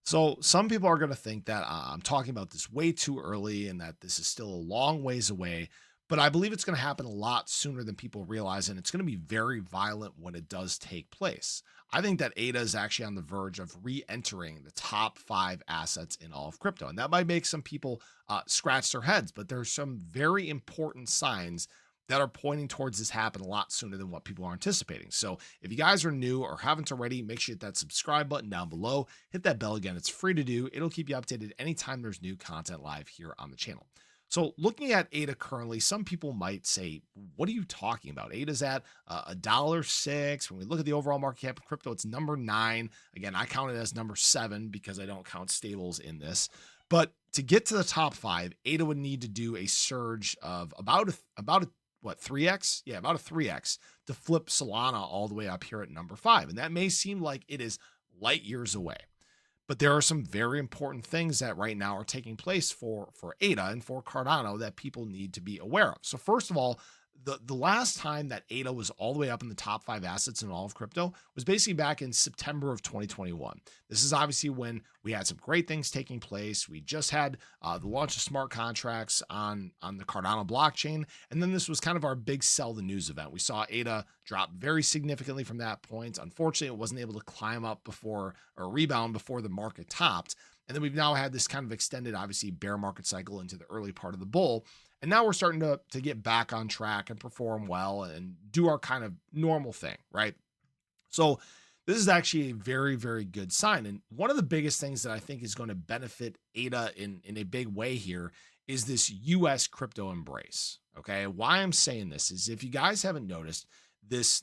So some people are going to think that I'm talking about this way too early and that this is still a long ways away. But I believe it's going to happen a lot sooner than people realize, and it's going to be very violent when it does take place. I think that ADA is actually on the verge of re-entering the top five assets in all of crypto, and that might make some people scratch their heads. But there's some very important signs that are pointing towards this happen a lot sooner than what people are anticipating. So if you guys are new or haven't already, make sure you hit that subscribe button down below. Hit that bell again. It's free to do. It'll keep you updated anytime there's new content live here on the channel. So looking at ADA currently, some people might say, what are you talking about? ADA's at $1.06. When we look at the overall market cap of crypto, it's number 9. Again, I count it as number 7 because I don't count stables in this. But to get to the top 5, ADA would need to do a surge of about a what, 3x? Yeah, about a 3x to flip Solana all the way up here at number 5. And that may seem like it is light years away. But there are some very important things that right now are taking place for ADA and for Cardano that people need to be aware of. So first of all, the last time that ADA was all the way up in the top 5 assets in all of crypto was basically back in September of 2021. This is obviously when we had some great things taking place. We just had the launch of smart contracts on the Cardano blockchain, and then this was kind of our big sell the news event. We saw ADA drop very significantly from that point. Unfortunately, it wasn't able to climb up before or rebound before the market topped. And then we've now had this kind of extended, obviously, bear market cycle into the early part of the bull. And now we're starting to get back on track and perform well and do our kind of normal thing, right? So this is actually a very, very good sign. And one of the biggest things that I think is going to benefit ADA in a big way here is this US crypto embrace. Okay. Why I'm saying this is if you guys haven't noticed this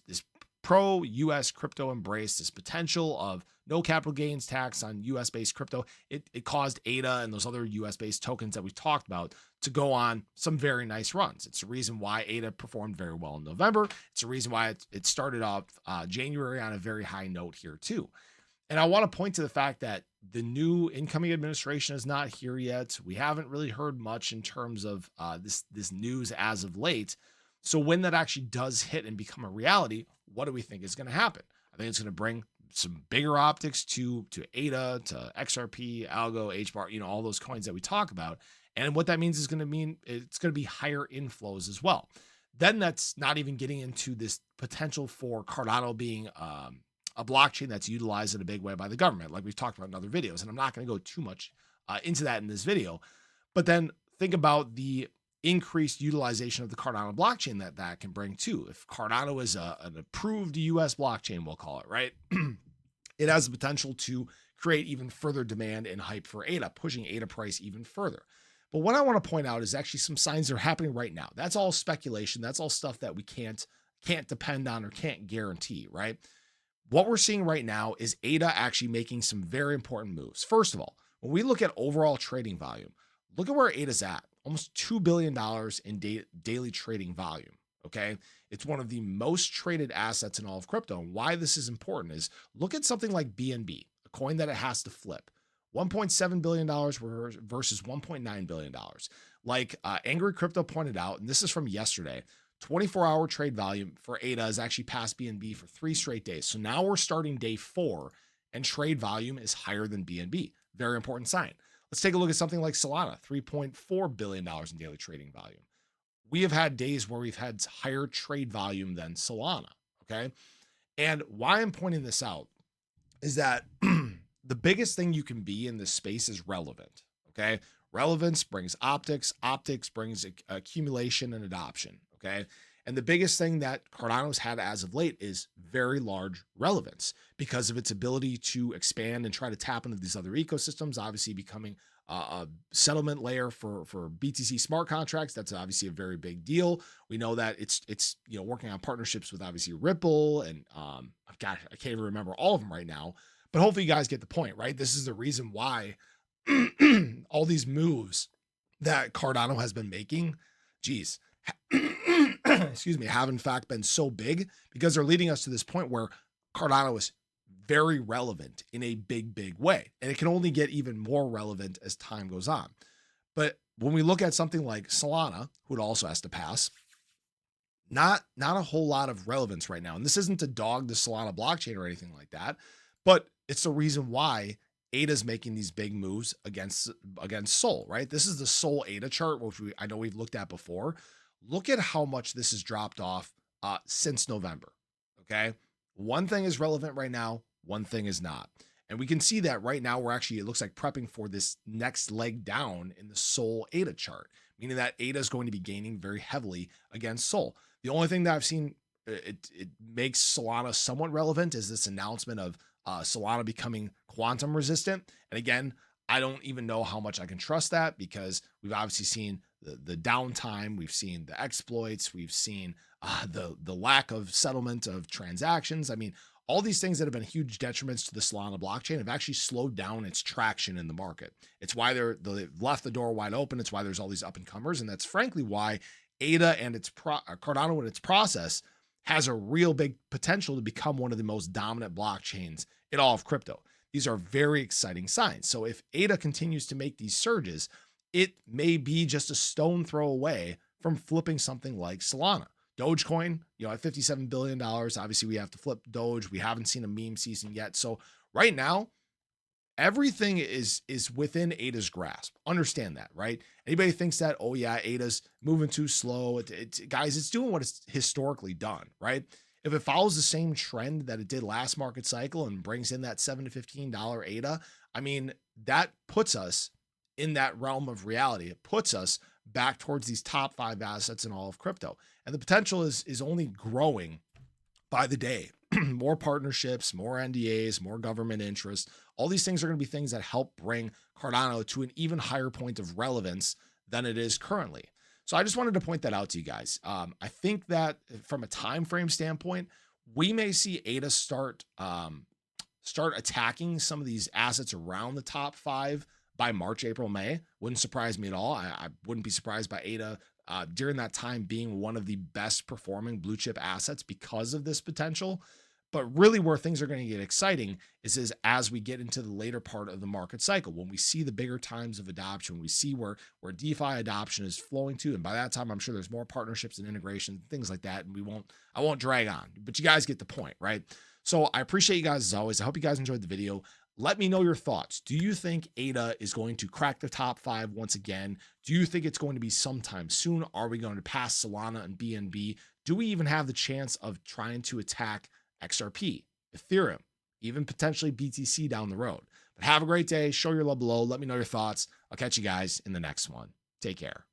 pro US crypto embrace, this potential of no capital gains tax on US based crypto, it caused ADA and those other US based tokens that we talked about to go on some very nice runs. It's the reason why ADA performed very well in November. It's the reason why it started off January on a very high note here too. And I want to point to the fact that the new incoming administration is not here yet. We haven't really heard much in terms of this news as of late. So when that actually does hit and become a reality, what do we think is going to happen? I think it's going to bring some bigger optics to ADA, to XRP, Algo, HBAR, all those coins that we talk about. And what that means is it's going to be higher inflows as well. Then that's not even getting into this potential for Cardano being a blockchain that's utilized in a big way by the government, like we've talked about in other videos. And I'm not going to go too much into that in this video. But then think about the increased utilization of the Cardano blockchain that can bring too. If Cardano is an approved US blockchain, we'll call it, right? It has the potential to create even further demand and hype for ADA, pushing ADA price even further. But what I want to point out is actually some signs that are happening right now. That's all speculation. That's all stuff that we can't depend on or can't guarantee, right? What we're seeing right now is ADA actually making some very important moves. First of all, when we look at overall trading volume, look at where ADA's at. Almost $2 billion in daily trading volume. Okay. It's one of the most traded assets in all of crypto. And why this is important is look at something like BNB, a coin that it has to flip. $1.7 billion versus $1.9 billion. Like Angry Crypto pointed out, and this is from yesterday, 24-hour trade volume for ADA has actually passed BNB for 3 straight days. So now we're starting day 4 and trade volume is higher than BNB. Very important sign. Let's take a look at something like Solana, $3.4 billion in daily trading volume. We have had days where we've had higher trade volume than Solana, okay? And why I'm pointing this out is that the biggest thing you can be in this space is relevant, okay? Relevance brings optics. Optics brings accumulation and adoption, okay? And the biggest thing that Cardano's had as of late is very large relevance because of its ability to expand and try to tap into these other ecosystems, obviously becoming a settlement layer for BTC smart contracts. That's obviously a very big deal. We know that it's working on partnerships with obviously Ripple and gosh, I can't even remember all of them right now, but hopefully you guys get the point, right? This is the reason why all these moves that Cardano has been making, geez, excuse me, have in fact been so big because they're leading us to this point where Cardano is very relevant in a big, big way. And it can only get even more relevant as time goes on. But when we look at something like Solana, who it also has to pass, not a whole lot of relevance right now. And this isn't to dog the Solana blockchain or anything like that, but it's the reason why ADA's making these big moves against Sol, right? This is the Sol ADA chart, which I know we've looked at before. Look at how much this has dropped off since November. Okay. One thing is relevant right now, one thing is not. And we can see that right now we're actually, it looks like prepping for this next leg down in the Sol ADA chart, meaning that ADA is going to be gaining very heavily against Sol. The only thing that I've seen it makes Solana somewhat relevant is this announcement of Solana becoming quantum resistant. And again, I don't even know how much I can trust that, because we've obviously seen the downtime, we've seen the exploits, we've seen the lack of settlement of transactions. I mean, all these things that have been huge detriments to the Solana blockchain have actually slowed down its traction in the market. It's why they've left the door wide open. It's why there's all these up and comers, and that's frankly why ADA and Cardano and its process has a real big potential to become one of the most dominant blockchains in all of crypto. These are very exciting signs. So if ADA continues to make these surges, it may be just a stone throw away from flipping something like Solana. Dogecoin, at $57 billion, obviously we have to flip Doge. We haven't seen a meme season yet. So right now, everything is within ADA's grasp. Understand that, right? Anybody thinks that, oh yeah, ADA's moving too slow. Guys, it's doing what it's historically done, right? If it follows the same trend that it did last market cycle and brings in that $7 to $15 ADA, I mean, that puts us in that realm of reality. It puts us back towards these top 5 assets in all of crypto. And the potential is only growing by the day. More partnerships, more NDAs, more government interest. All these things are going to be things that help bring Cardano to an even higher point of relevance than it is currently. So I just wanted to point that out to you guys. I think that from a time frame standpoint, we may see ADA start attacking some of these assets around the top 5 by March, April, May. Wouldn't surprise me at all. I wouldn't be surprised by ADA during that time being one of the best performing blue chip assets because of this potential. But really where things are going to get exciting is as we get into the later part of the market cycle, when we see the bigger times of adoption, we see where DeFi adoption is flowing to. And by that time, I'm sure there's more partnerships and integration, things like that. And I won't drag on, but you guys get the point, right? So I appreciate you guys as always. I hope you guys enjoyed the video. Let me know your thoughts. Do you think ADA is going to crack the top 5 once again? Do you think it's going to be sometime soon? Are we going to pass Solana and BNB? Do we even have the chance of trying to attack XRP, Ethereum, even potentially BTC down the road? But have a great day. Show your love below. Let me know your thoughts. I'll catch you guys in the next one. Take care.